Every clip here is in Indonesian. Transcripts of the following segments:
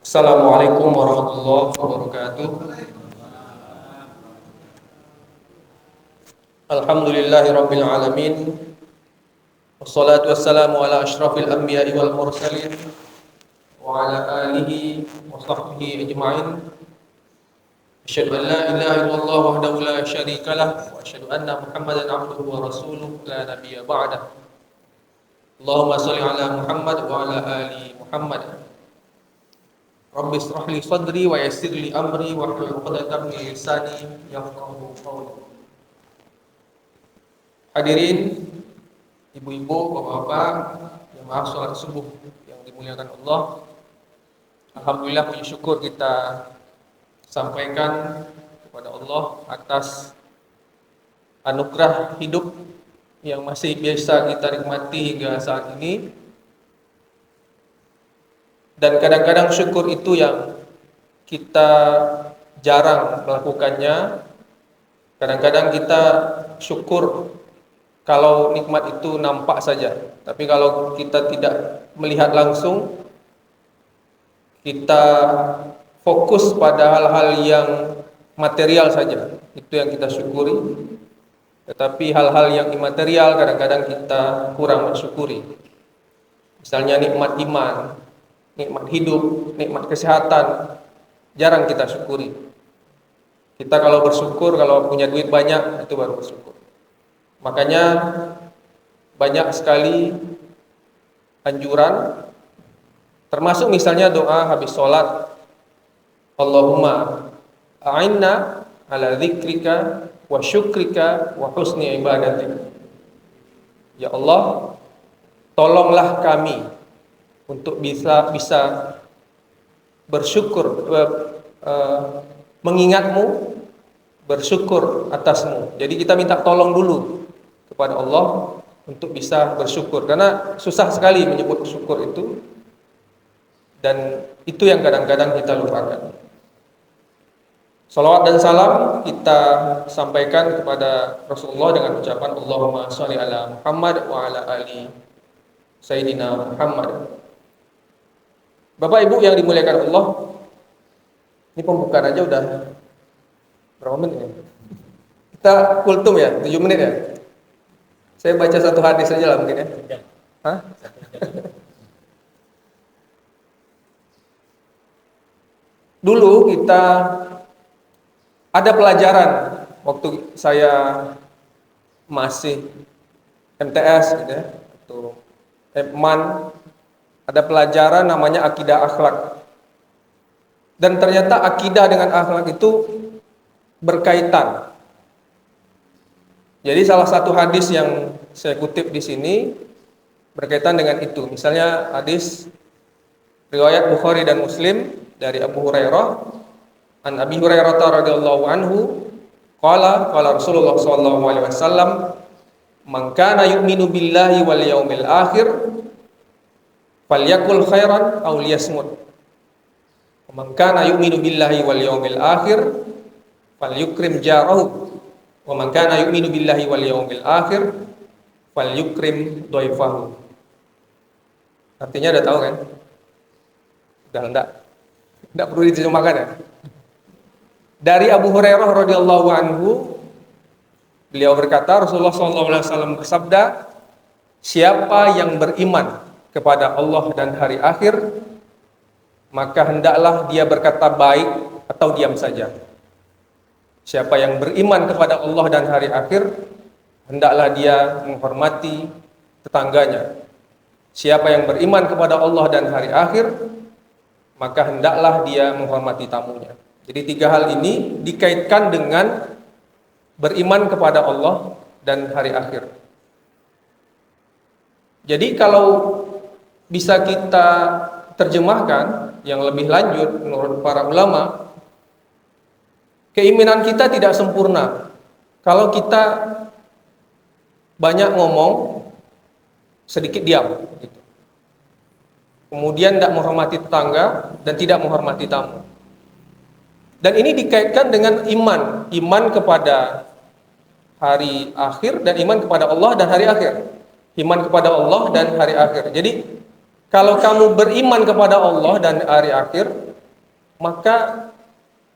Assalamualaikum warahmatullahi wabarakatuh. Alhamdulillahi rabbil alamin. Wassalatu wassalamu ala asyrafil anbiya'i wal mursalin wa ala alihi wa sahbihi ajma'in. Asyhadu an la ilaha illallah wahdahu la syarika lah wa asyhadu anna Muhammadan abduhu wa rasuluh la nabiyya ba'dah. Allahumma shalli ala Muhammad wa ala ali Muhammad. Rabbi ishrah li sadri wa yassir li amri wa hlul 'uqdatam min lisani yafqahu qawli. Hadirin ibu-ibu, bapak-bapak, jemaah salat subuh yang dimuliakan Allah. Alhamdulillah, puji syukur kita sampaikan kepada Allah atas anugerah hidup yang masih biasa kita nikmati hingga saat ini. Dan kadang-kadang syukur itu yang kita jarang melakukannya. Kadang-kadang kita syukur kalau nikmat itu nampak saja. Tapi kalau kita tidak melihat langsung, kita fokus pada hal-hal yang material saja. Itu yang kita syukuri. Tetapi hal-hal yang imaterial kadang-kadang kita kurang mensyukuri. Misalnya nikmat iman, nikmat hidup, nikmat kesehatan, jarang kita syukuri. Kita kalau bersyukur, kalau punya duit banyak, itu baru bersyukur. Makanya banyak sekali anjuran, termasuk misalnya doa habis sholat, Allahumma a'inna ala dzikrika wa syukrika wa husni ibadatik. Ya Allah, tolonglah kami untuk bisa bersyukur, mengingatmu, bersyukur atasmu. Jadi kita minta tolong dulu kepada Allah untuk bisa bersyukur, karena susah sekali menyebut syukur itu, dan itu yang kadang-kadang kita lupakan. Salawat dan salam kita sampaikan kepada Rasulullah dengan ucapan Allahumma sholli ala Muhammad wa ala ali Sayyidina Muhammad. Bapak Ibu yang dimuliakan Allah, ini pembukaan aja udah berapa menit ya? Kita kultum ya, 7 menit ya? Saya baca satu hadis saja lah mungkin ya. Hah? Dulu kita ada pelajaran waktu saya masih MTS gitu ya, atau MAN, ada pelajaran namanya akidah akhlak. Dan ternyata akidah dengan akhlak itu berkaitan. Jadi salah satu hadis yang saya kutip di sini berkaitan dengan itu. Misalnya hadis riwayat Bukhari dan Muslim dari Abu Hurairah, an Abi Hurairah radhiyallahu anhu, qala Rasulullah sallallahu alaihi wasallam, man kana yu'minu billahi wal yaumil akhir falyakul khairan aw liyasmut. Man kana yu'minu billahi wal yaumil akhir falyukrim jarahu. Wa man kana yu'minu billahi wal yaumil akhir falyukrim dhaifahu. Artinya udah tahu kan? Udah enggak perlu diterjemahkan ya. Dari Abu Hurairah radhiyallahu anhu, beliau berkata, Rasulullah SAW bersabda, siapa yang beriman kepada Allah dan hari akhir, maka hendaklah dia berkata baik atau diam saja. Siapa yang beriman kepada Allah dan hari akhir, hendaklah dia menghormati tetangganya. Siapa yang beriman kepada Allah dan hari akhir, maka hendaklah dia menghormati tamunya. Jadi 3 hal ini dikaitkan dengan beriman kepada Allah dan hari akhir. Jadi kalau bisa kita terjemahkan yang lebih lanjut menurut para ulama, keimanan kita tidak sempurna kalau kita banyak ngomong, sedikit diam gitu. Kemudian tidak menghormati tetangga dan tidak menghormati tamu. Dan ini dikaitkan dengan iman kepada hari akhir dan iman kepada Allah dan hari akhir. Iman kepada Allah dan hari akhir. Jadi kalau kamu beriman kepada Allah dan hari akhir, maka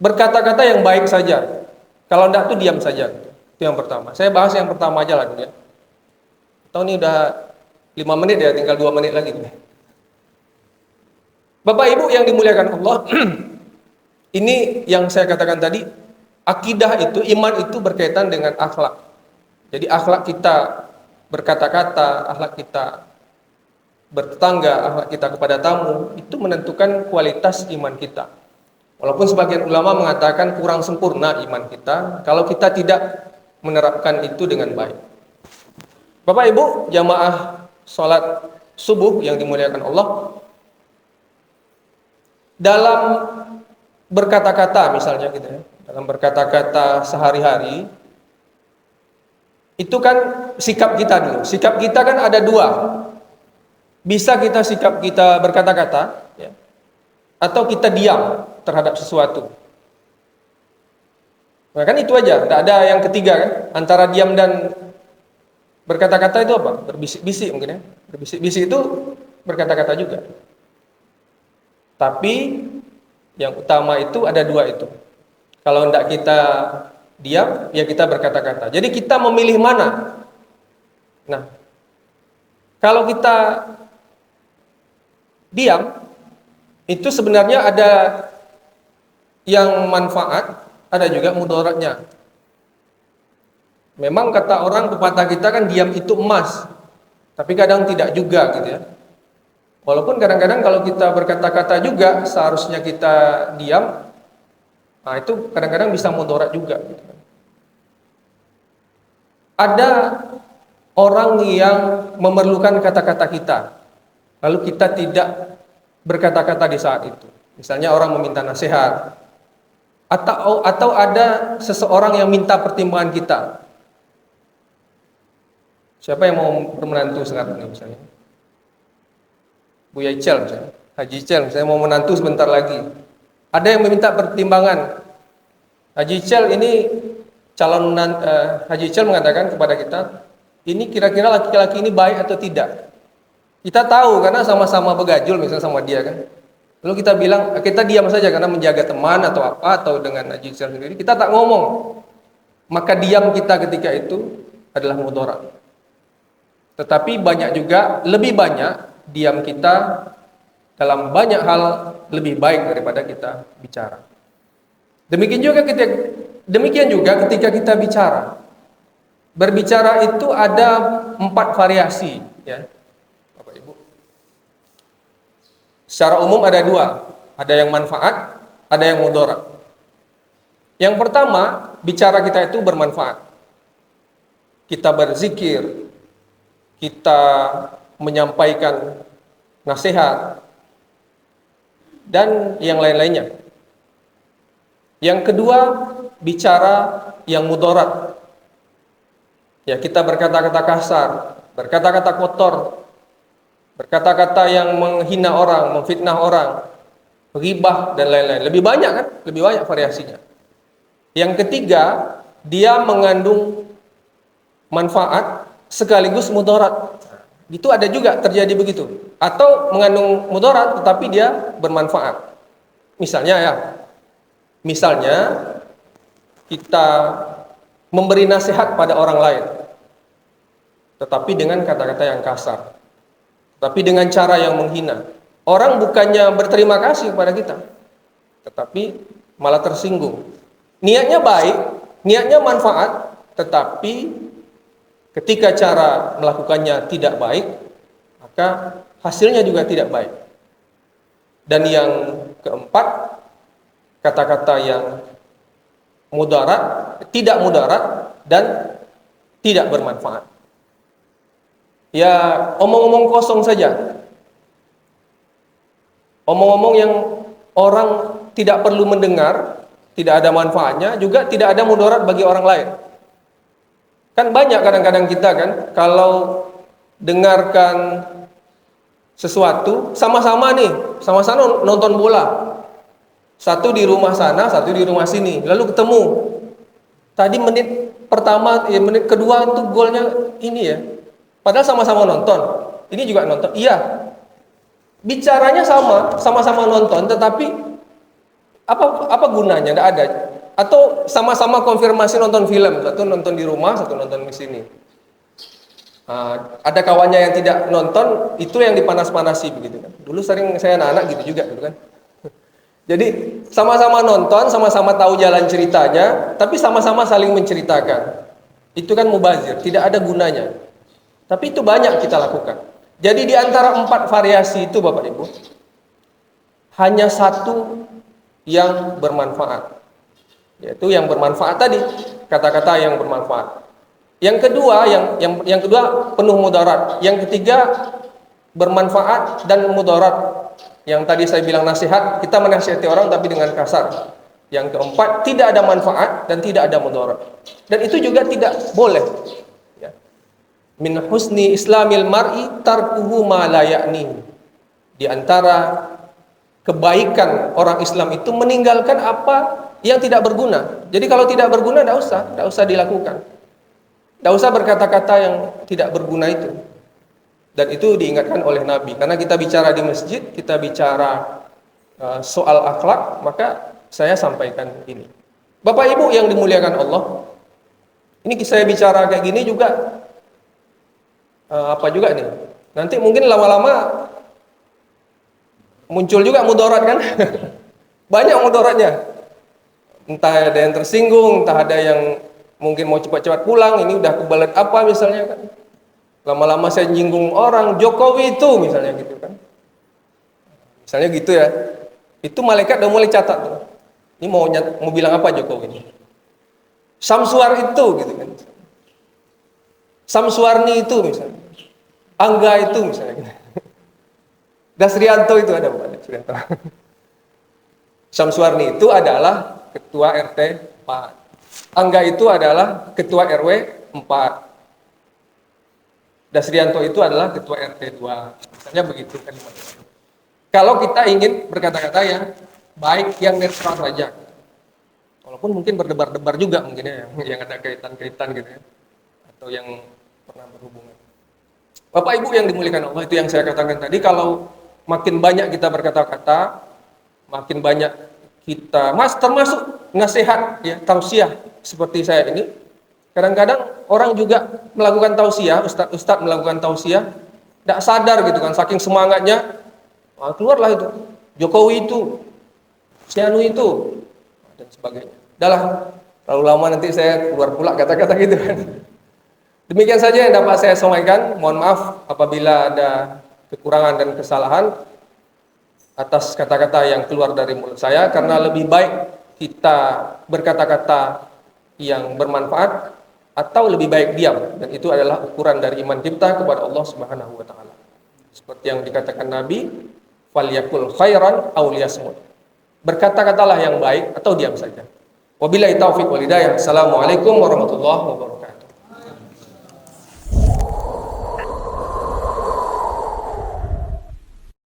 berkata-kata yang baik saja. Kalau enggak tuh diam saja. Itu yang pertama. Saya bahas yang pertama aja lah dulu ya. Tahu ini udah 5 menit ya, tinggal 2 menit lagi. Bapak Ibu yang dimuliakan Allah, ini yang saya katakan tadi, akidah itu, iman itu berkaitan dengan akhlak. Jadi akhlak kita berkata-kata, akhlak kita bertetangga, akhlak kita kepada tamu, itu menentukan kualitas iman kita. Walaupun sebagian ulama mengatakan kurang sempurna iman kita kalau kita tidak menerapkan itu dengan baik. Bapak Ibu, jamaah sholat subuh yang dimuliakan Allah, dalam berkata-kata misalnya gitu ya, dalam berkata-kata sehari-hari, itu kan sikap kita dulu. Sikap kita kan ada dua. Bisa kita sikap kita berkata-kata, ya, atau kita diam terhadap sesuatu. Nah, kan itu aja, tidak ada yang ketiga kan. Antara diam dan berkata-kata itu apa? Berbisik-bisik mungkin ya. Berbisik-bisik itu berkata-kata juga. Tapi yang utama itu ada dua itu. Kalau tidak kita diam, ya kita berkata-kata. Jadi kita memilih mana? Nah, kalau kita diam, itu sebenarnya ada yang manfaat, ada juga mudaratnya. Memang kata orang pepatah kita kan diam itu emas, tapi kadang tidak juga gitu ya. Walaupun kadang-kadang kalau kita berkata-kata juga seharusnya kita diam, nah itu kadang-kadang bisa mudarat juga. Gitu. Ada orang yang memerlukan kata-kata kita, lalu kita tidak berkata-kata di saat itu. Misalnya orang meminta nasihat, atau ada seseorang yang minta pertimbangan kita. Siapa yang mau bermenantu sekarang ini misalnya? Buya Icel misalnya, Haji Icel misalnya mau menantu sebentar lagi. Ada yang meminta pertimbangan. Haji Icel ini Haji Icel mengatakan kepada kita, ini kira-kira laki-laki ini baik atau tidak? Kita tahu karena sama-sama begajul misalnya sama dia kan. Lalu kita bilang, kita diam saja karena menjaga teman atau apa, atau dengan Haji Icel sendiri, kita tak ngomong. Maka diam kita ketika itu adalah mudarat. Tetapi banyak juga, lebih banyak diam kita dalam banyak hal lebih baik daripada kita bicara. Demikian juga ketika kita bicara. Berbicara itu ada 4 variasi, ya, Bapak Ibu. Secara umum ada 2, ada yang manfaat, ada yang mudarat. Yang pertama, bicara kita itu bermanfaat. Kita berzikir, kita menyampaikan nasihat, dan yang lain-lainnya. Yang kedua, bicara yang mudarat. Ya, kita berkata-kata kasar, berkata-kata kotor, berkata-kata yang menghina orang, memfitnah orang, ghibah dan lain-lain. Lebih banyak kan? Lebih banyak variasinya. Yang ketiga, dia mengandung manfaat sekaligus mudarat. Itu ada juga terjadi begitu. Atau mengandung mudarat tetapi dia bermanfaat. Misalnya kita memberi nasihat pada orang lain, tetapi dengan kata-kata yang kasar, tetapi dengan cara yang menghina. Orang bukannya berterima kasih kepada kita, tetapi malah tersinggung. Niatnya baik, niatnya manfaat, tetapi ketika cara melakukannya tidak baik, maka hasilnya juga tidak baik. Dan yang keempat, kata-kata yang mudarat, tidak mudarat, dan tidak bermanfaat. Ya, omong-omong kosong saja. Omong-omong yang orang tidak perlu mendengar, tidak ada manfaatnya, juga tidak ada mudarat bagi orang lain. Kan banyak kadang-kadang kita kan, kalau dengarkan sesuatu, sama-sama nonton bola. Satu di rumah sana, satu di rumah sini. Lalu ketemu. Tadi menit pertama, menit kedua itu golnya ini ya. Padahal sama-sama nonton. Ini juga nonton. Iya. Bicaranya sama-sama nonton, tetapi Apa gunanya? Tidak ada. Atau sama-sama konfirmasi nonton film, satu nonton di rumah, satu nonton di sini. Ada kawannya yang tidak nonton, itu yang dipanas-panasi begitu kan. Dulu sering saya anak-anak gitu juga gitu kan. Jadi sama-sama nonton, sama-sama tahu jalan ceritanya, tapi sama-sama saling menceritakan. Itu kan mubazir, tidak ada gunanya. Tapi itu banyak kita lakukan. Jadi di antara 4 variasi itu Bapak Ibu, hanya satu yang bermanfaat. Yaitu yang bermanfaat tadi, kata-kata yang bermanfaat. Yang kedua, yang kedua penuh mudarat. Yang ketiga bermanfaat dan mudarat. Yang tadi saya bilang nasihat, kita menasihati orang tapi dengan kasar. Yang keempat, tidak ada manfaat dan tidak ada mudarat. Dan itu juga tidak boleh. Ya. Min husni islamil mar'i tarkuhu ma la ya'ni. Di antara kebaikan orang Islam itu meninggalkan apa yang tidak berguna. Jadi kalau tidak berguna, tidak usah dilakukan. Tidak usah berkata-kata yang tidak berguna itu. Dan itu diingatkan oleh Nabi. Karena kita bicara di masjid, kita bicara soal akhlak, maka saya sampaikan ini. Bapak Ibu yang dimuliakan Allah, ini saya bicara kayak gini juga, apa juga nih? Nanti mungkin lama-lama muncul juga mudarat kan? Banyak mudaratnya. Entah ada yang tersinggung, entah ada yang mungkin mau cepat-cepat pulang, ini udah kebelet apa misalnya kan. Lama-lama saya nyinggung orang, Jokowi itu misalnya gitu kan. Misalnya gitu ya. Itu malaikat udah mulai catat tuh. Ini mau bilang apa Jokowi ini? Samsuar itu gitu kan. Samsuarni itu misalnya. Angga itu misalnya gitu. Dasrianto itu ada Pak Dasrianto. Samsuarni itu adalah ketua RT 4. Angga itu adalah ketua RW 4. Dasrianto itu adalah ketua RT 2. Misalnya begitu kan. Kalau kita ingin berkata-kata yang baik, yang netral saja. Walaupun mungkin berdebar-debar juga mungkin ya, yang ada kaitan-kaitan gitu ya. Atau yang pernah berhubungan. Bapak Ibu yang dimuliakan Allah, itu yang saya katakan tadi, kalau makin banyak kita berkata-kata, makin banyak kita, termasuk nasihat ya, tausiah seperti saya ini. Kadang-kadang orang juga melakukan tausiah, ustaz melakukan tausiah, tidak sadar gitu kan, saking semangatnya, keluarlah itu, Jokowi itu, Sianu itu, dan sebagainya. Udahlah, terlalu lama nanti saya keluar pula kata-kata gitu kan. Demikian saja yang dapat saya sampaikan. Mohon maaf apabila ada kekurangan dan kesalahan atas kata-kata yang keluar dari mulut saya, karena lebih baik kita berkata-kata yang bermanfaat atau lebih baik diam, dan itu adalah ukuran dari iman kita kepada Allah Subhanahu wa taala. Seperti yang dikatakan Nabi, falyakul khairan aw liyasmut. Berkata-katalah yang baik atau diam saja. Wabillahi taufiq wal hidayah. Assalamualaikum warahmatullahi wabarakatuh.